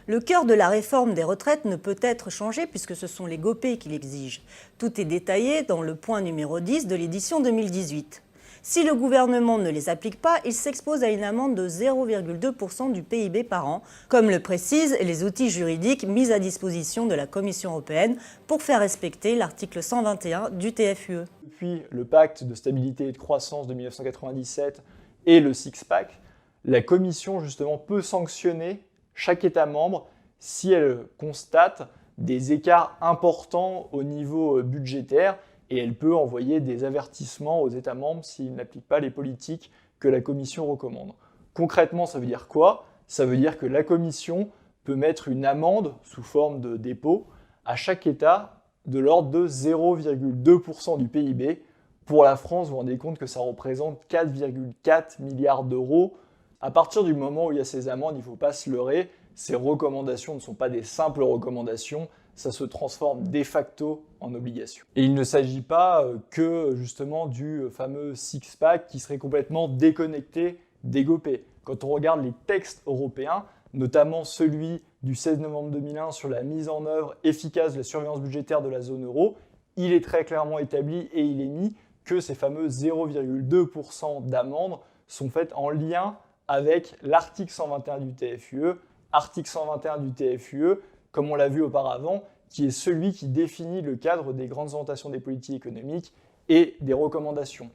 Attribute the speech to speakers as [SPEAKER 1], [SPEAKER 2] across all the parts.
[SPEAKER 1] Le cœur de la réforme des retraites ne peut être changé puisque ce sont les GOPE qui l'exigent. Tout est détaillé dans le point numéro 10 de l'édition 2018. Si le gouvernement ne les applique pas, il s'expose à une amende de 0,2% du PIB par an, comme le précisent les outils juridiques mis à disposition de la Commission européenne pour faire respecter l'article 121 du TFUE.
[SPEAKER 2] Depuis le pacte de stabilité et de croissance de 1997 et le six-pack, la Commission justement peut sanctionner chaque État membre si elle constate des écarts importants au niveau budgétaire et elle peut envoyer des avertissements aux États membres s'ils n'appliquent pas les politiques que la Commission recommande. Concrètement, ça veut dire quoi? Ça veut dire que la Commission peut mettre une amende sous forme de dépôt à chaque État de l'ordre de 0,2% du PIB. Pour la France, vous vous rendez compte que ça représente 4,4 milliards d'euros. À partir du moment où il y a ces amendes, il ne faut pas se leurrer, ces recommandations ne sont pas des simples recommandations, ça se transforme de facto en obligation. Et il ne s'agit pas que justement du fameux six-pack qui serait complètement déconnecté des GOPE. Quand on regarde les textes européens, notamment celui du 16 novembre 2001 sur la mise en œuvre efficace de la surveillance budgétaire de la zone euro, il est très clairement établi et il est mis que ces fameux 0,2% d'amende sont faites en lien avec l'article 121 du TFUE. Article 121 du TFUE, comme on l'a vu auparavant, qui est celui qui définit le cadre des grandes orientations des politiques économiques et des recommandations.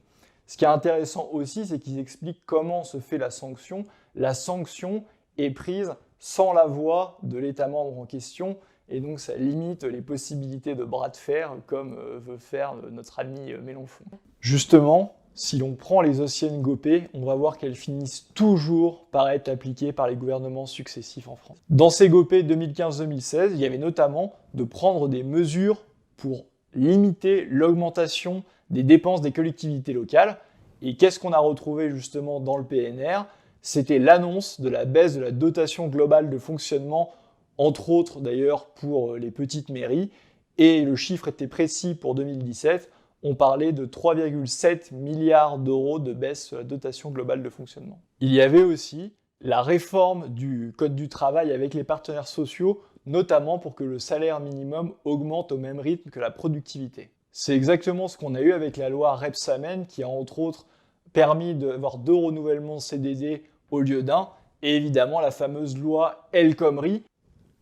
[SPEAKER 2] Ce qui est intéressant aussi, c'est qu'ils expliquent comment se fait la sanction. La sanction est prise sans la voix de l'État membre en question, et donc ça limite les possibilités de bras de fer, comme veut faire notre ami Mélenchon. Justement, si l'on prend les anciennes GOPE, on va voir qu'elles finissent toujours par être appliquées par les gouvernements successifs en France. Dans ces GOPE 2015-2016, il y avait notamment de prendre des mesures pour limiter l'augmentation des dépenses des collectivités locales. Et qu'est-ce qu'on a retrouvé justement dans le PNR? C'était l'annonce de la baisse de la dotation globale de fonctionnement, entre autres d'ailleurs pour les petites mairies. Et le chiffre était précis pour 2017. On parlait de 3,7 milliards d'euros de baisse de la dotation globale de fonctionnement. Il y avait aussi la réforme du Code du travail avec les partenaires sociaux, notamment pour que le salaire minimum augmente au même rythme que la productivité. C'est exactement ce qu'on a eu avec la loi Rebsamen, qui a entre autres permis d'avoir 2 renouvellements CDD au lieu d'un, et évidemment la fameuse loi El Khomri.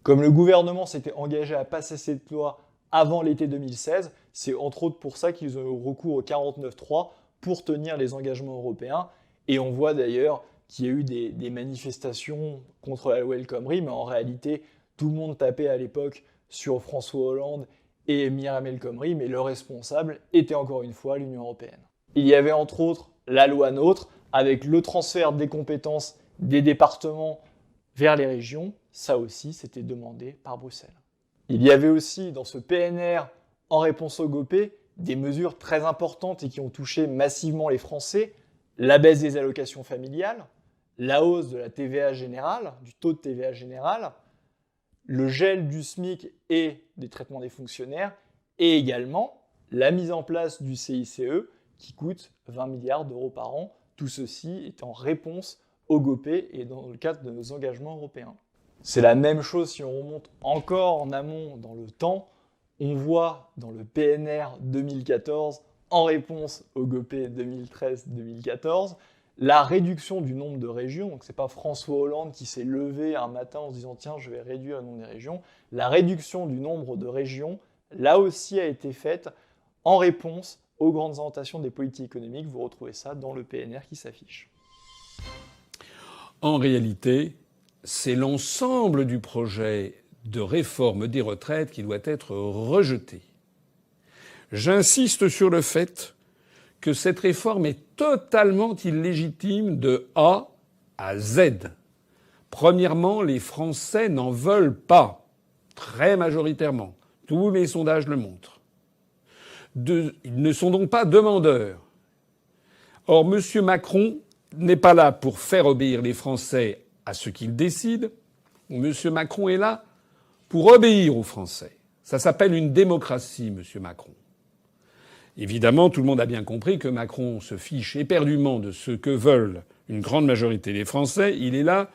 [SPEAKER 2] Comme le gouvernement s'était engagé à passer cette loi avant l'été 2016, c'est entre autres pour ça qu'ils ont eu recours au 49.3 pour tenir les engagements européens. Et on voit d'ailleurs qu'il y a eu des manifestations contre la loi El Khomri, mais en réalité, tout le monde tapait à l'époque sur François Hollande et Myriam El Khomri, mais le responsable était encore une fois l'Union européenne. Il y avait entre autres la loi NOTRe, avec le transfert des compétences des départements vers les régions. Ça aussi, c'était demandé par Bruxelles. Il y avait aussi dans ce PNR, en réponse au GOPE, des mesures très importantes et qui ont touché massivement les Français. La baisse des allocations familiales, la hausse de la TVA générale, du taux de TVA général, le gel du SMIC et des traitements des fonctionnaires, et également la mise en place du CICE qui coûte 20 milliards d'euros par an. Tout ceci est en réponse au GOPE et dans le cadre de nos engagements européens. C'est la même chose si on remonte encore en amont dans le temps. On voit dans le PNR 2014, en réponse au GOPE 2013-2014, la réduction du nombre de régions. Donc c'est pas François Hollande qui s'est levé un matin en se disant « tiens, je vais réduire le nombre des régions ». La réduction du nombre de régions, là aussi, a été faite en réponse aux grandes orientations des politiques économiques. Vous retrouvez ça dans le PNR qui s'affiche.
[SPEAKER 3] En réalité, c'est l'ensemble du projet de réforme des retraites qui doit être rejeté. J'insiste sur le fait que cette réforme est totalement illégitime de A à Z. Premièrement, les Français n'en veulent pas, très majoritairement. Tous les sondages le montrent. Ils ne sont donc pas demandeurs. Or, M. Macron n'est pas là pour faire obéir les Français à ce qu'il décide. M. Macron est là pour obéir aux Français. Ça s'appelle une démocratie, M. Macron. Évidemment, tout le monde a bien compris que Macron se fiche éperdument de ce que veulent une grande majorité des Français. Il est là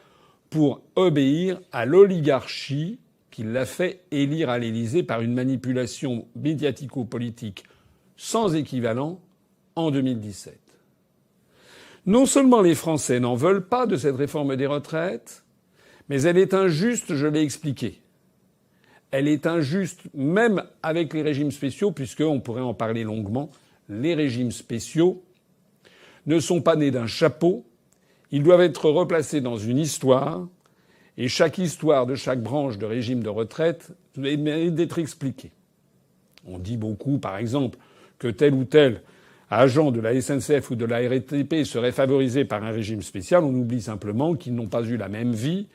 [SPEAKER 3] pour obéir à l'oligarchie qui l'a fait élire à l'Élysée par une manipulation médiatico-politique sans équivalent en 2017. Non seulement les Français n'en veulent pas de cette réforme des retraites, mais elle est injuste, je l'ai expliqué. Elle est injuste même avec les régimes spéciaux, puisqu'on pourrait en parler longuement. Les régimes spéciaux ne sont pas nés d'un chapeau, ils doivent être replacés dans une histoire, et chaque histoire de chaque branche de régime de retraite mérite d'être expliquée. On dit beaucoup, par exemple, que tel ou tel agent de la SNCF ou de la RATP serait favorisé par un régime spécial. On oublie simplement qu'ils n'ont pas eu la même vie,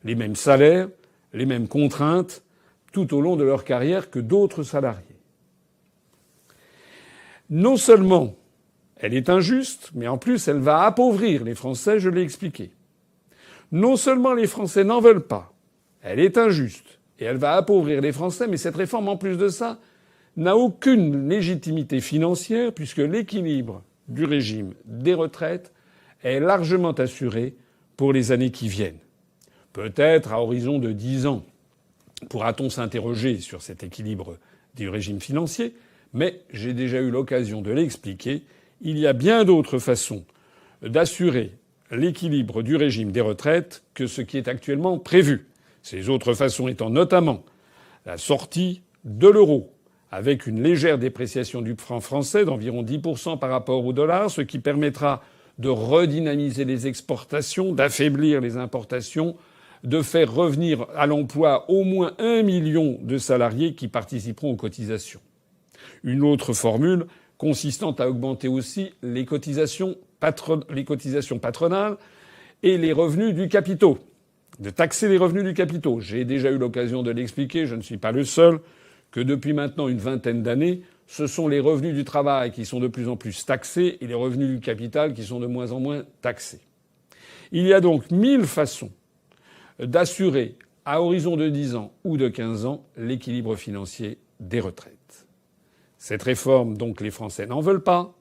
[SPEAKER 3] les mêmes salaires, les mêmes contraintes tout au long de leur carrière que d'autres salariés. Non seulement elle est injuste, mais en plus elle va appauvrir les Français, je l'ai expliqué. Non seulement les Français n'en veulent pas, elle est injuste et elle va appauvrir les Français, mais cette réforme, en plus de ça, n'a aucune légitimité financière puisque l'équilibre du régime des retraites est largement assuré pour les années qui viennent. Peut-être à horizon de 10 ans pourra-t-on s'interroger sur cet équilibre du régime financier, mais j'ai déjà eu l'occasion de l'expliquer. Il y a bien d'autres façons d'assurer l'équilibre du régime des retraites que ce qui est actuellement prévu. Ces autres façons étant notamment la sortie de l'euro, avec une légère dépréciation du franc français d'environ 10% par rapport au dollar, ce qui permettra de redynamiser les exportations, d'affaiblir les importations, de faire revenir à l'emploi au moins 1 million de salariés qui participeront aux cotisations. Une autre formule consistant à augmenter aussi les cotisations patronales et les revenus du capitaux, de taxer les revenus du capitaux. J'ai déjà eu l'occasion de l'expliquer, je ne suis pas le seul, que depuis maintenant une vingtaine d'années, ce sont les revenus du travail qui sont de plus en plus taxés et les revenus du capital qui sont de moins en moins taxés. Il y a donc 1000 façons d'assurer, à horizon de 10 ans ou de 15 ans, l'équilibre financier des retraites. Cette réforme, donc, les Français n'en veulent pas.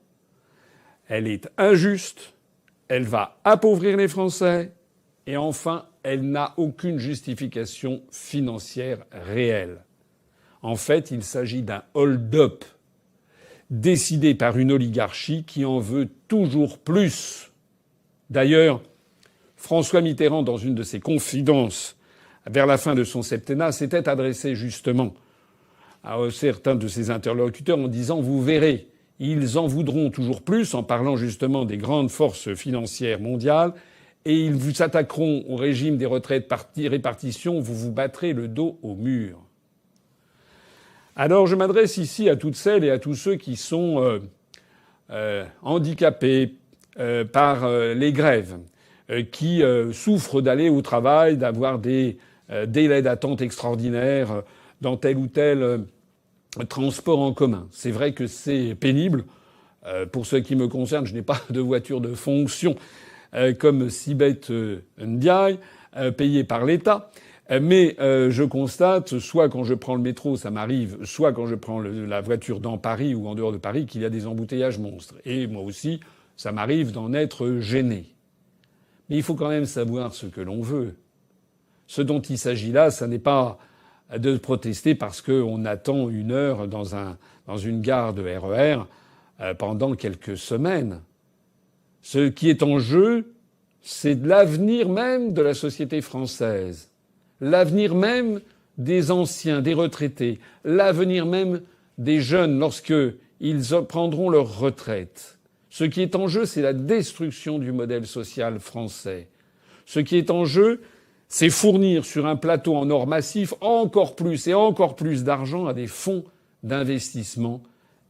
[SPEAKER 3] Elle est injuste. Elle va appauvrir les Français. Et enfin, elle n'a aucune justification financière réelle. En fait, il s'agit d'un hold-up décidé par une oligarchie qui en veut toujours plus. D'ailleurs, François Mitterrand, dans une de ses confidences vers la fin de son septennat, s'était adressé justement à certains de ses interlocuteurs en disant « Vous verrez, ils en voudront toujours plus », en parlant justement des grandes forces financières mondiales, et ils vous s'attaqueront au régime des retraites par répartition, vous vous battrez le dos au mur. Alors je m'adresse ici à toutes celles et à tous ceux qui sont handicapés par les grèves, qui souffrent d'aller au travail, d'avoir des délais d'attente extraordinaires dans tel ou tel transport en commun. C'est vrai que c'est pénible. Pour ce qui me concerne, je n'ai pas de voiture de fonction comme Sibeth Ndiaye, payée par l'État. Mais je constate, soit quand je prends le métro, ça m'arrive, soit quand je prends la voiture dans Paris ou en dehors de Paris, qu'il y a des embouteillages monstres. Et moi aussi, ça m'arrive d'en être gêné. Mais il faut quand même savoir ce que l'on veut. Ce dont il s'agit là, ça n'est pas de protester parce qu'on attend une heure dans une gare de RER pendant quelques semaines. Ce qui est en jeu, c'est l'avenir même de la société française, l'avenir même des anciens, des retraités, l'avenir même des jeunes lorsqu'ils prendront leur retraite. Ce qui est en jeu, c'est la destruction du modèle social français. Ce qui est en jeu, c'est fournir sur un plateau en or massif encore plus et encore plus d'argent à des fonds d'investissement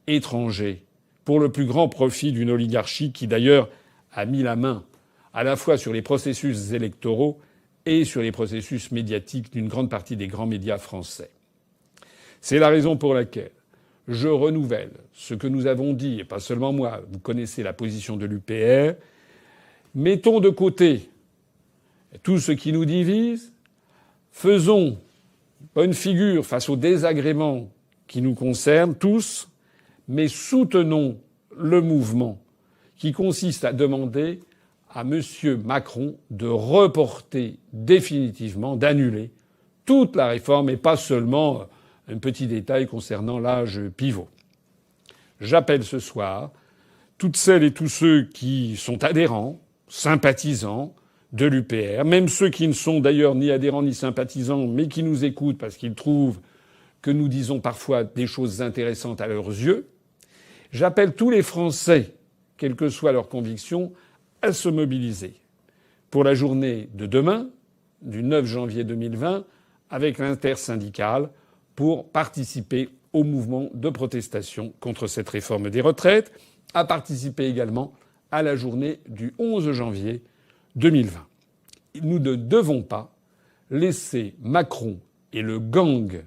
[SPEAKER 3] étrangers pour le plus grand profit d'une oligarchie qui, d'ailleurs, a mis la main à la fois sur les processus électoraux et sur les processus médiatiques d'une grande partie des grands médias français. C'est la raison pour laquelle je renouvelle ce que nous avons dit, et pas seulement moi, vous connaissez la position de l'UPR, mettons de côté tout ce qui nous divise, faisons bonne figure face aux désagréments qui nous concernent tous, mais soutenons le mouvement qui consiste à demander à M. Macron de reporter définitivement, d'annuler toute la réforme et pas seulement un petit détail concernant l'âge pivot. J'appelle ce soir toutes celles et tous ceux qui sont adhérents, sympathisants de l'UPR, même ceux qui ne sont d'ailleurs ni adhérents ni sympathisants, mais qui nous écoutent parce qu'ils trouvent que nous disons parfois des choses intéressantes à leurs yeux. J'appelle tous les Français, quelles que soient leurs convictions, à se mobiliser pour la journée de demain, du 9 janvier 2020, avec l'intersyndicale, pour participer au mouvement de protestation contre cette réforme des retraites, à participer également à la journée du 11 janvier 2020. Nous ne devons pas laisser Macron et le gang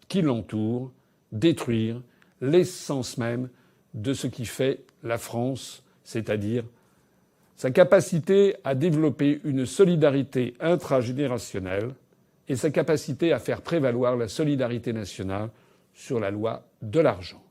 [SPEAKER 3] qui l'entoure détruire l'essence même de ce qui fait la France, c'est-à-dire sa capacité à développer une solidarité intragénérationnelle et sa capacité à faire prévaloir la solidarité nationale sur la loi de l'argent.